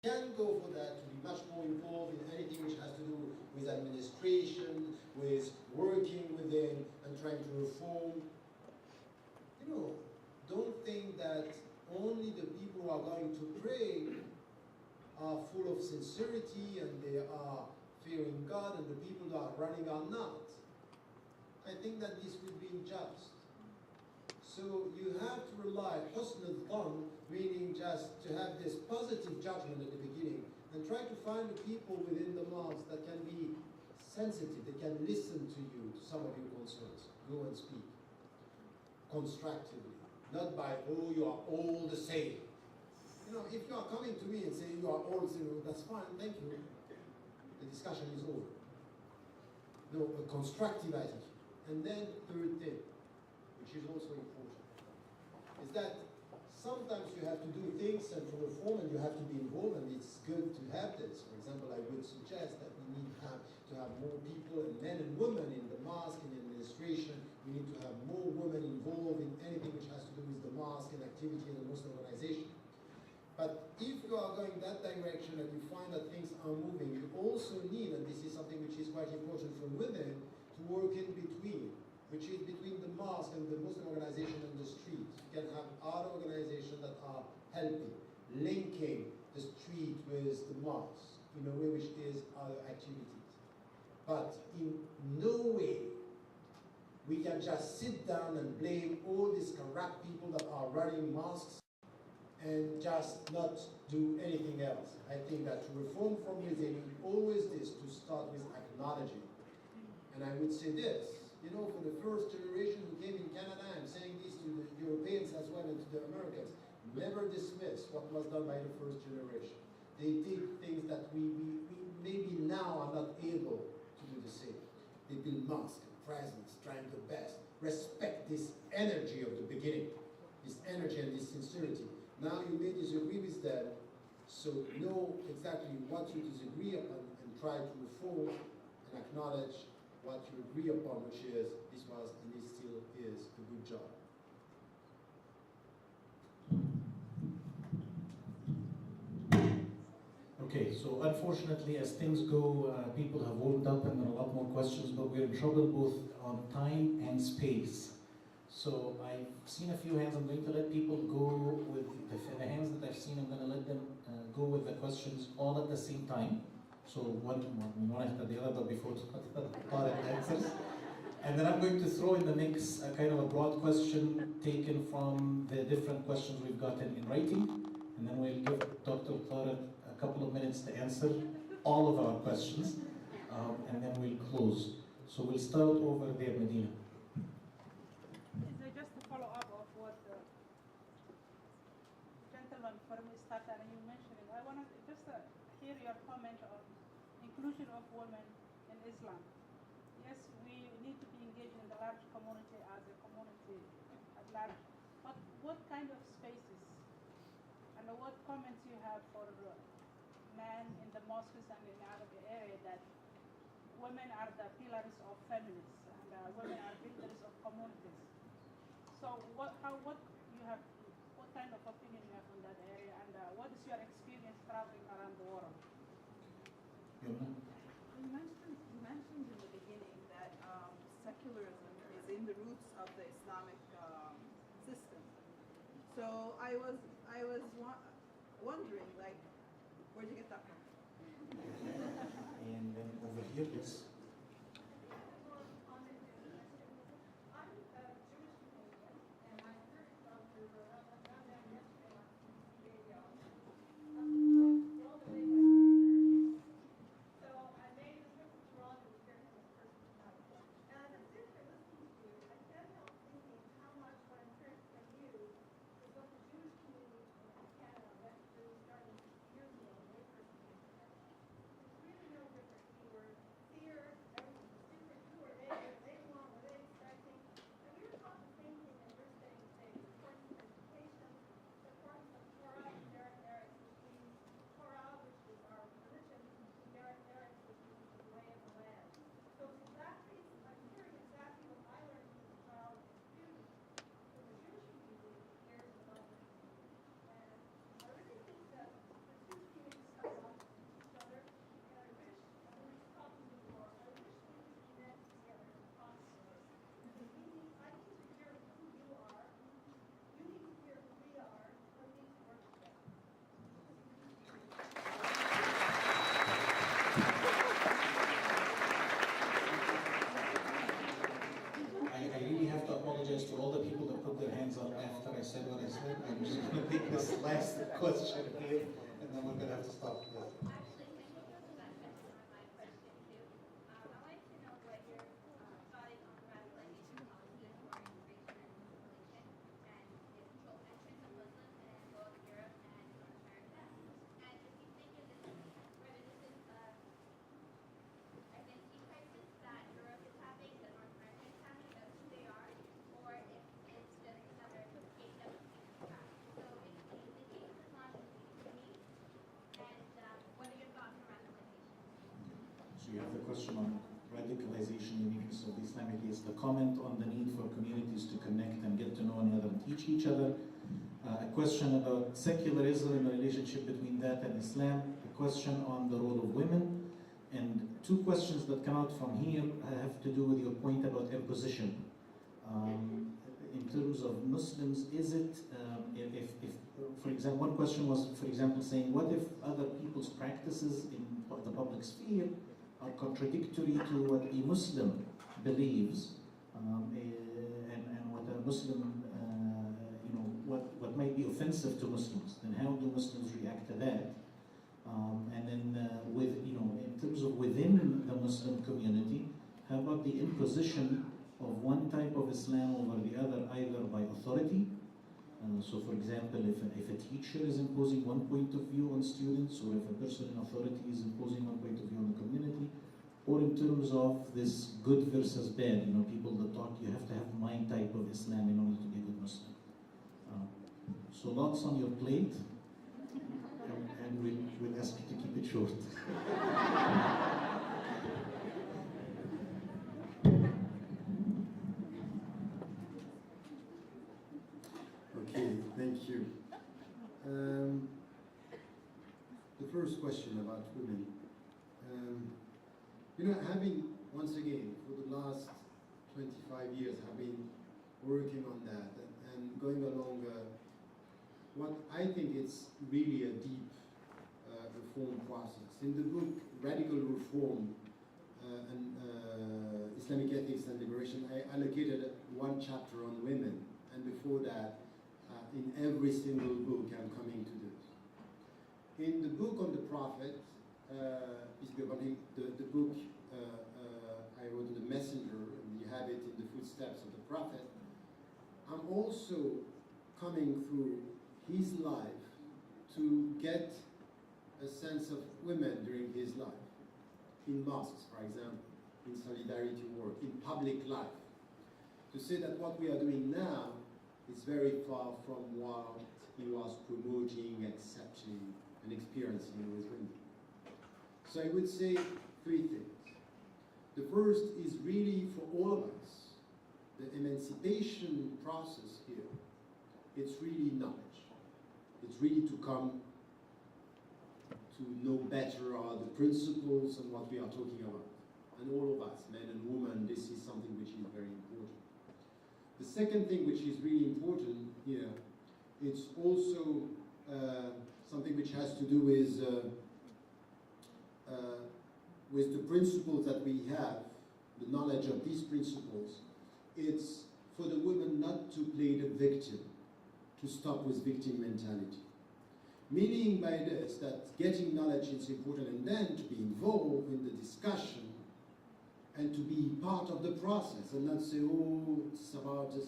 can go for that, to be much more involved in anything which has to do with administration, with working within and trying to reform. You know, don't think that only the people who are going to pray are full of sincerity and they are fearing God, and the people that are running are not. I think that this would be unjust. So you have to rely, husn al-dhan, meaning just to have this positive judgment at the beginning, and try to find the people within the mosque that can be sensitive, that can listen to you, to some of your concerns. Go and speak constructively, not by, oh, you are all the same. You know, if you are coming to me and saying you are all the same, that's fine, thank you. The discussion is over. No, a constructive attitude. And then third thing, which is also important, is that sometimes you have to do things and to reform and you have to be involved, and it's good to have this. For example, I would suggest that we need to have more people, and men and women in the mosque, in administration. We need to have more women involved in anything which has to do with the mosque and activity in the Muslim organization. But if you are going that direction and you find that things are moving, you also need, and this is something which is quite important for women, to work in between, which is between the mosque and the Muslim organization and the street. You can have other organizations that are helping, linking the street with the mosque in a way which is other activities. But in no way we can just sit down and blame all these corrupt people that are running mosques and just not do anything else. I think that to reform from within always is to start with acknowledging. And I would say this, you know, for the first generation who came in Canada, I'm saying this to the Europeans as well and to the Americans, never dismiss what was done by the first generation. They did things that we maybe now are not able to do the same. They build mosques, presence, trying their best, respect this energy of the beginning, this energy and this sincerity. Now you may disagree with them, so know exactly what you disagree upon and try to reform and acknowledge what you agree upon, which is, this was and this still is a good job. Okay, so unfortunately, as things go, people have warmed up and there are a lot more questions, but we're in trouble both on time and space. So I've seen a few hands. I'm going to let people go with the hands that I've seen. I'm going to let them go with the questions all at the same time. So one after the other, but before Tariq answers. And then I'm going to throw in the mix a kind of a broad question taken from the different questions we've gotten in writing. And then we'll give Dr. Tariq a couple of minutes to answer all of our questions. And then we'll close. So we'll start over there, Medina. Just to follow up of what the gentleman before we started and you mentioned it, I want to just hear your comment on inclusion of women in Islam. Yes, we need to be engaged in the large community as a community at large, but what kind of spaces and what comments you have for men in the mosques and in the Arab area that women are the pillars of families and women are pillars of communities. So what kind of opinion you have on that area, and what is your experience traveling around the world? You mentioned in the beginning that secularism is in the roots of the Islamic system. So I was wondering, like, where'd you get that from? And then over here, yes. Here said what I said. I'm just going to take this last question here, and then we're going to have to stop. Yes. You have the question on radicalization, uniqueness of the Islamic East, the comment on the need for communities to connect and get to know one another and teach each other, a question about secularism and the relationship between that and Islam, a question on the role of women, and two questions that come out from here have to do with your point about imposition. In terms of Muslims, is it, if for example, one question was, for example, saying, what if other people's practices in the public sphere are contradictory to what a Muslim believes, and what a Muslim, what might be offensive to Muslims? Then how do Muslims react to that? And then, in terms of within the Muslim community, how about the imposition of one type of Islam over the other, either by authority? So, for example, if a teacher is imposing one point of view on students, or if a person in authority is imposing one point of view on the community, or in terms of this good versus bad, people that talk, you have to have my type of Islam in order to be a good Muslim. So lots on your plate, and we'll ask you to keep it short. Okay, thank you. The first question about women. Having, once again, for the last 25 years, have been working on that and going along what I think is really a deep reform process. In the book, Radical Reform and Islamic Ethics and Liberation, I allocated one chapter on women, and before that, in every single book I'm coming to this. In the book on the Prophet, the book I wrote, The Messenger, and you have it in the footsteps of the Prophet, I'm also coming through his life to get a sense of women during his life, in mosques, for example, in solidarity work, in public life, to say that what we are doing now is very far from what he was promoting, accepting, and experiencing with women. So I would say three things. The first is really for all of us, the emancipation process here, it's really knowledge. It's really to come to know better the principles and what we are talking about. And all of us, men and women, this is something which is very important. The second thing which is really important here, it's also something which has to do with the principles that we have, the knowledge of these principles. It's for the women not to play the victim, to stop with victim mentality. Meaning by this, that getting knowledge is important, and then to be involved in the discussion and to be part of the process and not say, oh, it's about this.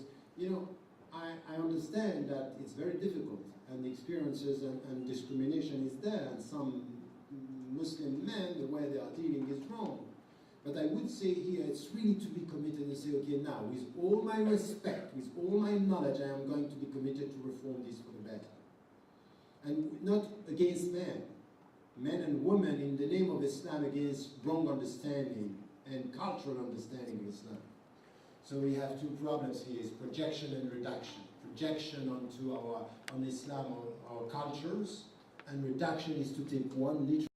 I understand that it's very difficult, and the experiences and discrimination is there, and some Muslim men, the way they are dealing is wrong. But I would say here, it's really to be committed and say, okay, now, with all my respect, with all my knowledge, I am going to be committed to reform this for the better. And not against men and women in the name of Islam, against wrong understanding and cultural understanding of Islam. So we have two problems here, is projection and reduction. Projection onto on Islam, our cultures, and reduction is to take one literal